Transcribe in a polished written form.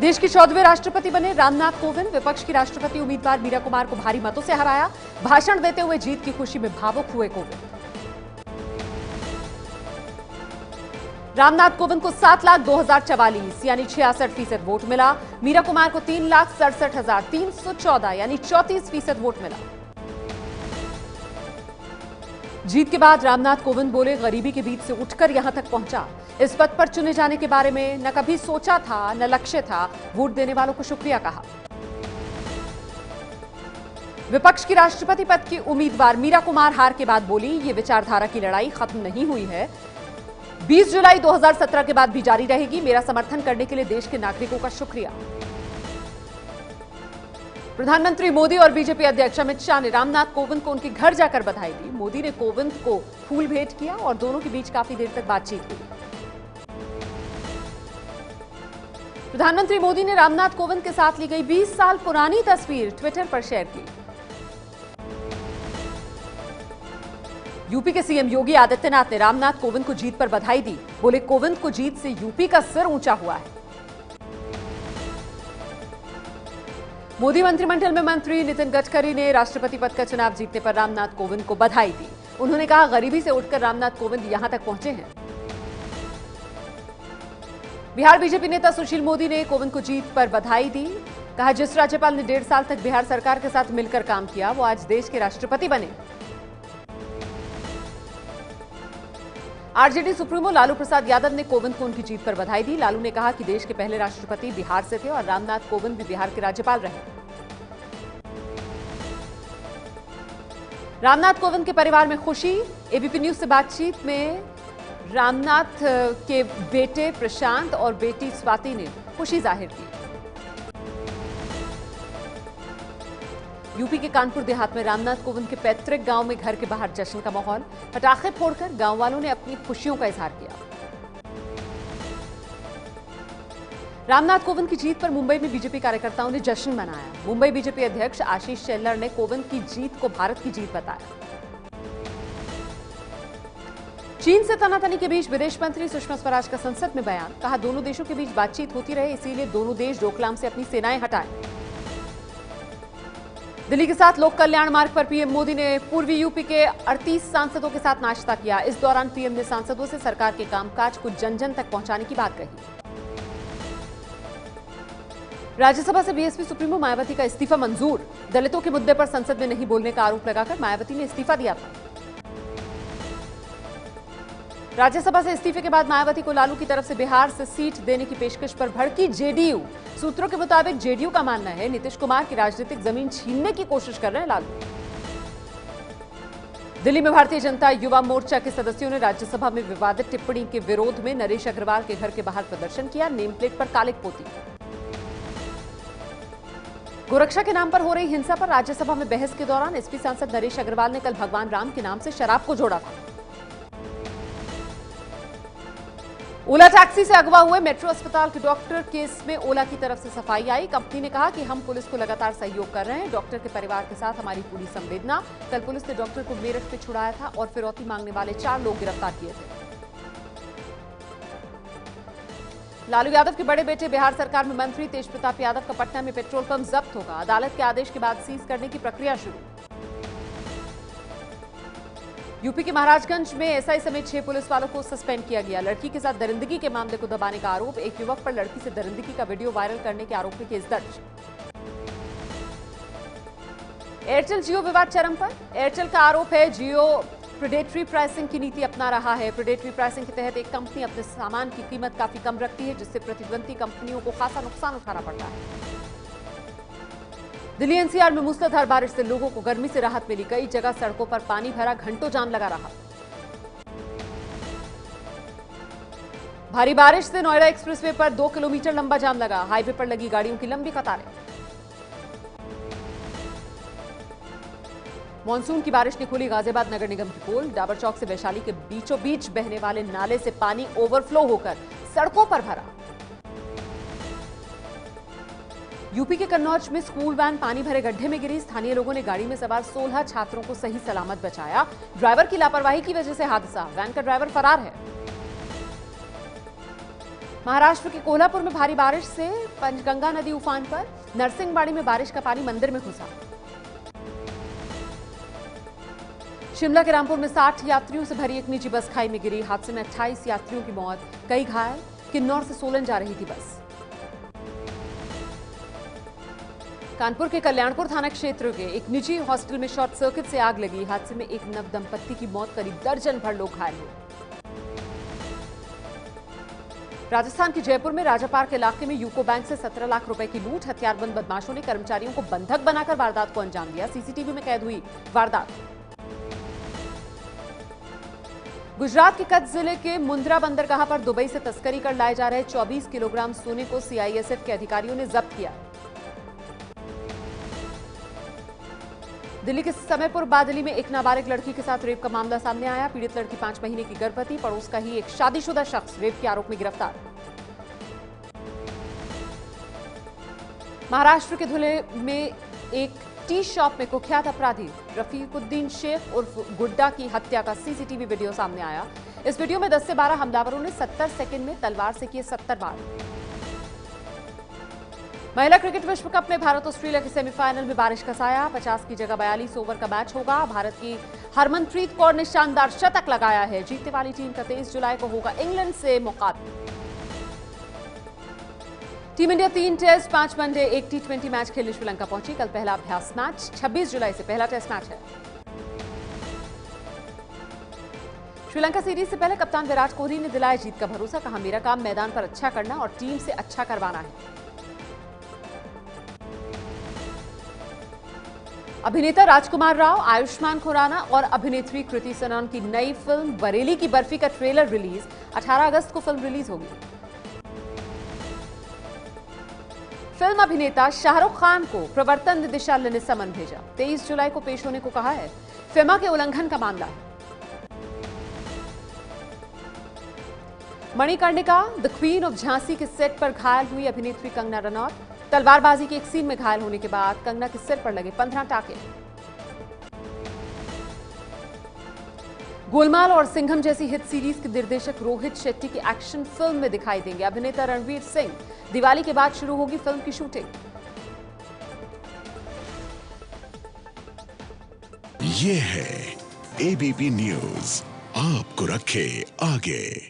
देश के 14वें राष्ट्रपति बने रामनाथ कोविंद। विपक्ष की राष्ट्रपति उम्मीदवार मीरा कुमार को भारी मतों से हराया। भाषण देते हुए जीत की खुशी में भावुक हुए कोविंद। रामनाथ कोविंद को 7,02,044 यानी 66% वोट मिला। मीरा कुमार को 3,67,314 यानी 34% वोट मिला। जीत के बाद रामनाथ कोविंद बोले, गरीबी के बीच से उठकर यहां तक पहुंचा। इस पद पर चुने जाने के बारे में न कभी सोचा था, न लक्ष्य था। वोट देने वालों को शुक्रिया कहा। विपक्ष की राष्ट्रपति पद की उम्मीदवार मीरा कुमार हार के बाद बोली, ये विचारधारा की लड़ाई खत्म नहीं हुई है। 20 जुलाई 2017 के बाद भी जारी रहेगी। मेरा समर्थन करने के लिए देश के नागरिकों का शुक्रिया। प्रधानमंत्री मोदी और बीजेपी अध्यक्ष अमित शाह ने रामनाथ कोविंद को उनके घर जाकर बधाई दी। मोदी ने कोविंद को फूल भेंट किया और दोनों के बीच काफी देर तक बातचीत हुई। प्रधानमंत्री मोदी ने रामनाथ कोविंद के साथ ली गई 20 साल पुरानी तस्वीर ट्विटर पर शेयर की। यूपी के सीएम योगी आदित्यनाथ ने रामनाथ कोविंद को जीत पर बधाई दी। बोले, कोविंद को जीत से यूपी का सिर ऊंचा हुआ है। मोदी मंत्रिमंडल में मंत्री नितिन गडकरी ने राष्ट्रपति पद का चुनाव जीतने पर रामनाथ कोविंद को बधाई दी। उन्होंने कहा, गरीबी से उठकर रामनाथ कोविंद यहां तक पहुंचे हैं। बिहार बीजेपी नेता सुशील मोदी ने कोविंद को जीत पर बधाई दी। कहा, जिस राज्यपाल ने 1.5 साल तक बिहार सरकार के साथ मिलकर काम किया, वो आज देश के राष्ट्रपति बने। आरजेडी सुप्रीमो लालू प्रसाद यादव ने कोविंद को उनकी जीत पर बधाई दी। लालू ने कहा कि देश के पहले राष्ट्रपति बिहार से थे और रामनाथ कोविंद भी बिहार के राज्यपाल रहे। रामनाथ कोविंद के परिवार में खुशी। एबीपी न्यूज से बातचीत में रामनाथ के बेटे प्रशांत और बेटी स्वाति ने खुशी जाहिर की। यूपी के कानपुर देहात में रामनाथ कोविंद के पैतृक गांव में घर के बाहर जश्न का माहौल। पटाखे फोड़कर गांव वालों ने अपनी खुशियों का इजहार किया। रामनाथ कोविंद की जीत पर मुंबई में बीजेपी कार्यकर्ताओं ने जश्न मनाया। मुंबई बीजेपी अध्यक्ष आशीष शेल्लर ने कोविंद की जीत को भारत की जीत बताया। चीन से तनातनी के बीच विदेश मंत्री सुषमा स्वराज का संसद में बयान। कहा, दोनों देशों के बीच बातचीत होती रहे, इसीलिए दोनों देश डोकलाम से अपनी सेनाएं हटाएं। दिल्ली के साथ लोक कल्याण मार्ग पर पीएम मोदी ने पूर्वी यूपी के 38 सांसदों के साथ नाश्ता किया। इस दौरान पीएम ने सांसदों से सरकार के कामकाज को जन जन तक पहुंचाने की बात कही। राज्यसभा से बीएसपी सुप्रीमो मायावती का इस्तीफा मंजूर। दलितों के मुद्दे पर संसद में नहीं बोलने का आरोप लगाकर मायावती ने इस्तीफा दिया था। राज्यसभा से इस्तीफे के बाद मायावती को लालू की तरफ से बिहार से सीट देने की पेशकश पर भड़की जेडीयू। सूत्रों के मुताबिक जेडीयू का मानना है, नीतीश कुमार की राजनीतिक जमीन छीनने की कोशिश कर रहे हैं लालू। दिल्ली में भारतीय जनता युवा मोर्चा के सदस्यों ने राज्यसभा में विवादित टिप्पणी के विरोध में नरेश अग्रवाल के घर के बाहर प्रदर्शन किया। नेम प्लेट पर कालिक पोती। गोरक्षा के नाम पर हो रही हिंसा पर राज्यसभा में बहस के दौरान एसपी सांसद नरेश अग्रवाल ने कल भगवान राम के नाम से शराब को जोड़ा था। ओला टैक्सी से अगवा हुए मेट्रो अस्पताल के डॉक्टर केस में ओला की तरफ से सफाई आई। कंपनी ने कहा कि हम पुलिस को लगातार सहयोग कर रहे हैं। डॉक्टर के परिवार के साथ हमारी पूरी संवेदना। कल पुलिस ने डॉक्टर को मेरठ से छुड़ाया था और फिरौती मांगने वाले 4 लोग गिरफ्तार किए थे। लालू यादव के बड़े बेटे बिहार सरकार में मंत्री तेज प्रताप यादव का पटना में पेट्रोल पंप जब्त होगा। अदालत के आदेश के बाद सीज करने की प्रक्रिया शुरू। यूपी के महाराजगंज में एसआई समेत 6 पुलिस वालों को सस्पेंड किया गया। लड़की के साथ दरिंदगी के मामले को दबाने का आरोप। एक युवक पर लड़की से दरिंदगी का वीडियो वायरल करने के आरोप में केस दर्ज। एयरटेल जियो विवाद चरम पर। एयरटेल का आरोप है, जियो प्रेडेटरी प्राइसिंग की नीति अपना रहा है। प्रेडेटरी प्राइसिंग के तहत एक कंपनी अपने सामान की कीमत काफी कम रखती है, जिससे प्रतिद्वंदी कंपनियों को खासा नुकसान उठाना पड़ता है। दिल्ली एनसीआर में मूसलाधार बारिश से लोगों को गर्मी से राहत मिली। कई जगह सड़कों पर पानी भरा, घंटों जाम लगा रहा। भारी बारिश से नोएडा एक्सप्रेसवे पर 2 किलोमीटर लंबा जाम लगा। हाईवे पर लगी गाड़ियों की लंबी कतारें। मानसून की बारिश ने खोली गाजियाबाद नगर निगम की पोल। डाबर चौक से वैशाली के बीचों बीच बहने वाले नाले से पानी ओवरफ्लो होकर सड़कों पर भरा। यूपी के कन्नौज में स्कूल वैन पानी भरे गड्ढे में गिरी। स्थानीय लोगों ने गाड़ी में सवार 16 छात्रों को सही सलामत बचाया। ड्राइवर की लापरवाही की वजह से हादसा। वैन का ड्राइवर फरार है। महाराष्ट्र के कोल्हापुर में भारी बारिश से पंचगंगा नदी उफान पर। नरसिंहवाड़ी में बारिश का पानी मंदिर में घुसा। शिमला के रामपुर में 60 यात्रियों से भरी एक निजी बस खाई में गिरी। हादसे में 28 यात्रियों की मौत, कई घायल। किन्नौर से सोलन जा रही थी बस। कानपुर के कल्याणपुर थाना क्षेत्र के एक निजी हॉस्टल में शॉर्ट सर्किट से आग लगी। हादसे में एक नव दंपत्ति की मौत, करीब दर्जन भर लोग घायल हुए। राजस्थान के जयपुर में राजा पार्क इलाके में यूको बैंक से 17 लाख रुपए की लूट। हथियारबंद बदमाशों ने कर्मचारियों को बंधक बनाकर वारदात को अंजाम दिया। सीसीटीवी में कैद हुई वारदात। गुजरात के कच्छ जिले के मुंद्रा बंदरगाह पर दुबई से तस्करी कर लाए जा रहे 24 किलोग्राम सोने को सीआईएसएफ के अधिकारियों ने जब्त किया। दिल्ली के समयपुर बादली में एक नाबालिग लड़की के साथ रेप का मामला सामने आया। पीड़ित लड़की 5 महीने की गर्भवती, पड़ोस का ही एक शादीशुदा शख्स रेप के आरोप में गिरफ्तार। महाराष्ट्र के धुले में एक टी शॉप में कुख्यात अपराधी रफीकुद्दीन शेख उर्फ गुड्डा की हत्या का सीसीटीवी वीडियो सामने आया। इस वीडियो में 10 से 12 हमलावरों ने 70 सेकंड में तलवार से किए 70 वार। महिला क्रिकेट विश्व कप में भारत ऑस्ट्रेलिया के सेमीफाइनल में बारिश का साया। 50 की जगह 42 ओवर का मैच होगा। भारत की हरमनप्रीत कौर ने शानदार शतक लगाया है। जीतने वाली टीम का 23 जुलाई को होगा इंग्लैंड से मुकाबला। Team India 3 test 5 one day 1 T20 match खेलने श्रीलंका पहुंची। कल पहला अभ्यास मैच। 26 जुलाई से पहला टेस्ट मैच है। श्रीलंका सीरीज से पहले कप्तान विराट कोहली ने दिलाया जीत का भरोसा। कहा, मेरा काम मैदान पर अच्छा करना और टीम से अच्छा करवाना है। अभिनेता राजकुमार राव, आयुष्मान खुराना और अभिनेत्री कृति सनन की नई फिल्म बरेली की बर्फी का ट्रेलर रिलीज। 18 अगस्त को फिल्म रिलीज होगी। फिल्म अभिनेता शाहरुख खान को प्रवर्तन निदेशालय ने समन भेजा। 23 जुलाई को पेश होने को कहा है। फेमा के उल्लंघन का मामला है। Manikarnika the queen of Jhansi के सेट पर घायल हुई अभिनेत्री कंगना रनौत। तलवारबाजी के एक सीन में घायल होने के बाद कंगना के सिर पर लगे 15 टाके। गोलमाल और सिंघम जैसी हिट सीरीज के निर्देशक रोहित शेट्टी की एक्शन फिल्म में दिखाई देंगे अभिनेता रणवीर सिंह। दिवाली के बाद शुरू होगी फिल्म की शूटिंग। ये है एबीपी न्यूज, आपको रखे आगे।